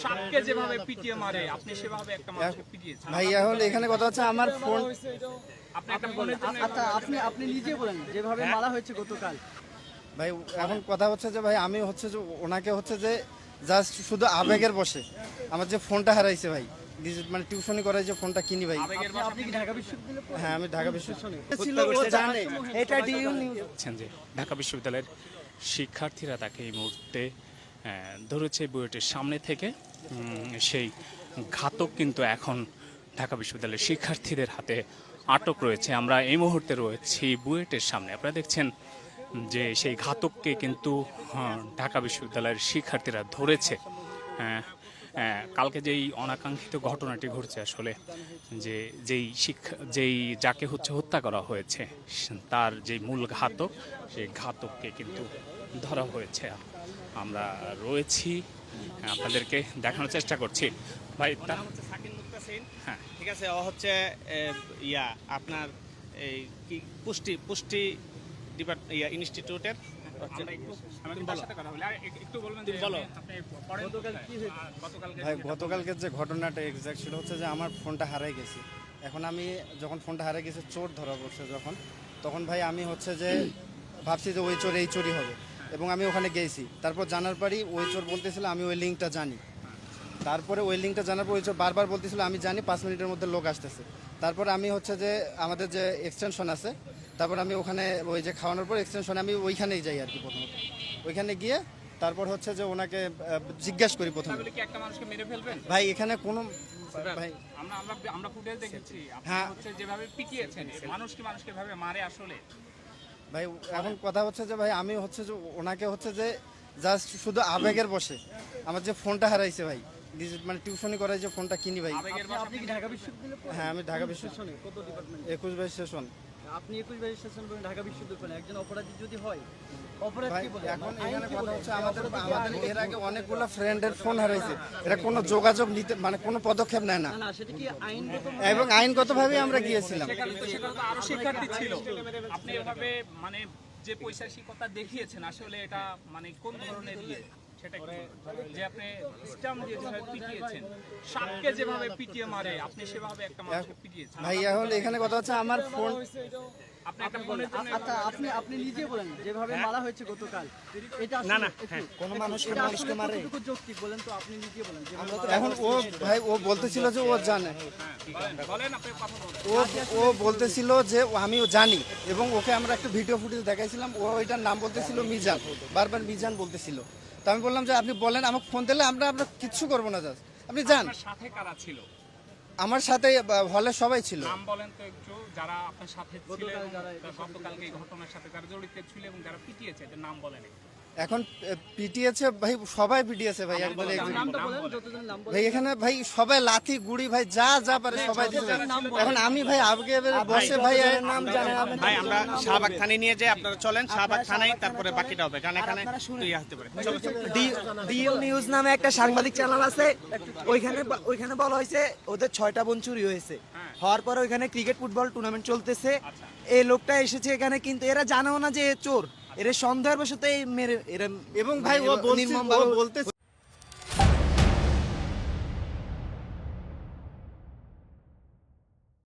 সাপকে যেভাবে পিটিয়ে মারে আপনি সেভাবে একটা মানুষকে পিটিয়েছেন। ভাই এখন এখানে কথা হচ্ছে আমার ফোন, আপনি একটা ফোনের জন্য আচ্ছা আপনি নিজে বলেন যেভাবে মারা হয়েছে গতকাল। ভাই এখন কথা হচ্ছে যে ভাই আমি হচ্ছে যে ওনাকে হচ্ছে যে জাস্ট শুধু আবেগের বসে আমার যে ফোনটা হারাইছে ভাই, মানে টিউশনি করাই যে ফোনটা কিনি ভাই। আবেগের আপনি কি ঢাকা বিশ্ববিদ্যালয়ে পড়েন? হ্যাঁ আমি ঢাকা বিশ্ববিদ্যালয়ে ছিল, ও করছে জানে। এটা ডিউ নিউজ। দেখছেন যে ঢাকা বিশ্ববিদ্যালয়ের শিক্ষার্থীরা তাকে এই মুহূর্তে ধরেছে বুয়েটের সামনে থেকে। সেই ঘাতক কিন্তু এখন ঢাকা বিশ্ববিদ্যালয়ের শিক্ষার্থীদের হাতে আটক রয়েছে। আমরা এই মুহূর্তে রয়েছি বুয়েটের সামনে। আপনারা দেখছেন যে সেই ঘাতককে কিন্তু ঢাকা বিশ্ববিদ্যালয়ের শিক্ষার্থীরা ধরেছে। কালকে যেই অনাকাঙ্ক্ষিত ঘটনাটি ঘটছে আসলে যে যেই যাকে হত্যা করা হয়েছে তার যে মূল ঘাতক, সেই ঘাতককে কিন্তু ধরা হয়েছে। আমরা রয়েছি, আপনাদেরকে দেখানোর চেষ্টা করছি। ভাই নাম হচ্ছে সাকিন মুক্তাসিন। হ্যাঁ। ঠিক আছে, ও হচ্ছে আপনার এই কি পুষ্টি ইনস্টিটিউটের ভাই গতকালকে যে ঘটনাটা এক্সাক্ট সেটা হচ্ছে যে আমার ফোনটা হারাই গেছে। এখন আমি যখন ফোনটা হারাই গেছে, চোর ধরা পড়ছে তখন ভাই আমি হচ্ছে যে ভাবছি যে ওই চোর এই চোরই হবে, এবং আমি ওখানে গেছি। তারপর জানার পরই ওই চোর বলতেছিল আমি ওই লিঙ্কটা জানি। তারপরে ওই লিঙ্কটা জানার পর ওই চোর বারবার বলতেছিল আমি জানি, 5 মিনিটের মধ্যে লোক আসতেছে। তারপর আমি হচ্ছে যে আমাদের যে এক্সটেনশন আছে, তারপর আমি ওখানে ওই যে খাওয়ানোর পর এক্সটেনশনে আমি ওইখানেই যাই আর কি। প্রথমত ওইখানে গিয়ে তারপর হচ্ছে যে ওনাকে জিজ্ঞাসা করি প্রথমে, কি একটা মানুষকে মেরে ফেলবেন? ভাই এখানে কোনো ভাই আমরা ফুটেজ দেখেছি, আপনি হ্যাঁ। হচ্ছে যেভাবে পিটিয়েছেন মানুষকে ভাবে মারে আসলে। ভাই এখন কথা হচ্ছে যে ভাই আমি হচ্ছে যে ওনাকে হচ্ছে যে জাস্ট শুধু আবেগের বসে আমার যে ফোনটা হারাইছে ভাই, মানে টিউশনি করাই যে ফোনটা কিনি ভাই। আপনি কি ঢাকা বিশ্ববিদ্যালয়ে পড়েন? হ্যাঁ আমি ঢাকা বিশ্ববিদ্যালয়ে কত ডিপার্টমেন্ট? 21 সেশন। আপনি 21 সেশন পড়েন, ঢাকা বিশ্ববিদ্যালয়ে পড়েন। একজন অপরাধী যদি হয়, অপরাধ ভাই কি বলে? এখন আইন এখানে কি কথা বলে? হচ্ছে আমাদের এর আগে অনেকগুলো ফ্রেন্ডের ফোন হারাইছে, এটা কোনো যোগাযোগ নিতে মানে কোনো পদক্ষেপ নেয় না, না না, সেটা কি আইনগত? এবং আইনগতভাবে আমরা গিয়েছিলাম। সেখানে তো আরো শিক্ষার্থী ছিল। আপনি এভাবে মানে যে পৈশাচিকতা দেখিয়েছেন আসলে এটা মানে কোন ধরনের সেটা কি? যে আপনি স্টাম্প দিয়ে যেভাবে পিটিয়েছেন, সাপকে যেভাবে পিটিয়ে মারে আপনি সেভাবে একটা মানুষকে পিটিয়েছেন। ভাই এখন এখানে কথা হচ্ছে আমার ফোন, আপনি একটা ফোনের জন্য আচ্ছা আপনি নিজে বলেন যেভাবে মারা হয়েছে গতকাল। এটা আসলে না, না, কোন মানুষকে এটা মানুষকে আসলে মারে। কতটুকু যৌক্তিক বলেন তো, আপনি নিজে বলেন যেভাবে মারা এখন ও ভাই ও বলতেছিল যে ও জানে, বলেন আপনি কথা বলেন। ও বলতেছিল যে আমিও জানি, এবং ওকে আমরা একটা ভিডিও ফুটেজ দেখাইছিলাম। ও ওইটার নাম বলতেছিল মিজান, বারবার মিজান বলতেছিল। তো আমি বললাম যে আপনি বলেন, আমাকে ফোন দিলে আমরা কিচ্ছু করবো না, জাস্ট আপনি যান। আপনার সাথে কারা ছিল? আমার সাথে হলে সবাই ছিল। নাম বলেন তো একটু, যারা আপনার সাথে ছিল গতকালকে এই ঘটনার সাথে যারা জড়িত ছিল এবং যারা পিটিয়েছে, এদের নাম বলেন একটু। এখন পিটিয়েছে ভাই, সবাই পিটিয়েছে ভাই একবারে। নামটা বলেন, যতজন নাম বলেন। ভাই এখানে ভাই সবাই লাথি গুড়ি ভাই যা পারে সবাই দিয়েছে। এখন আমি ভাই আগে বসে ভাই নাম জানেন ভাই আমরা শাহবাগ থানায় নিয়ে যাই, আপনারা চলেন শাহবাগ থানায়, তারপরে বাকিটা হবে, কারণ এখানে ইয়ে হতে পারে। চলো চলো। ডিউ নিউজ নামে একটা সাংবাদিক চ্যানেল আছে, ওইখানে বলা হয়েছে ওদের 6টা বোন চুরি হয়েছে। হওয়ার পরে ওইখানে ক্রিকেট ফুটবল টুর্নামেন্ট চলতেছে। এই লোকটা এসেছে এখানে, কিন্তু এরা জানেও না যে এ চোর। এরা সন্দেহের বশত এই মেরে এরা, এবং ভাই ও বলতে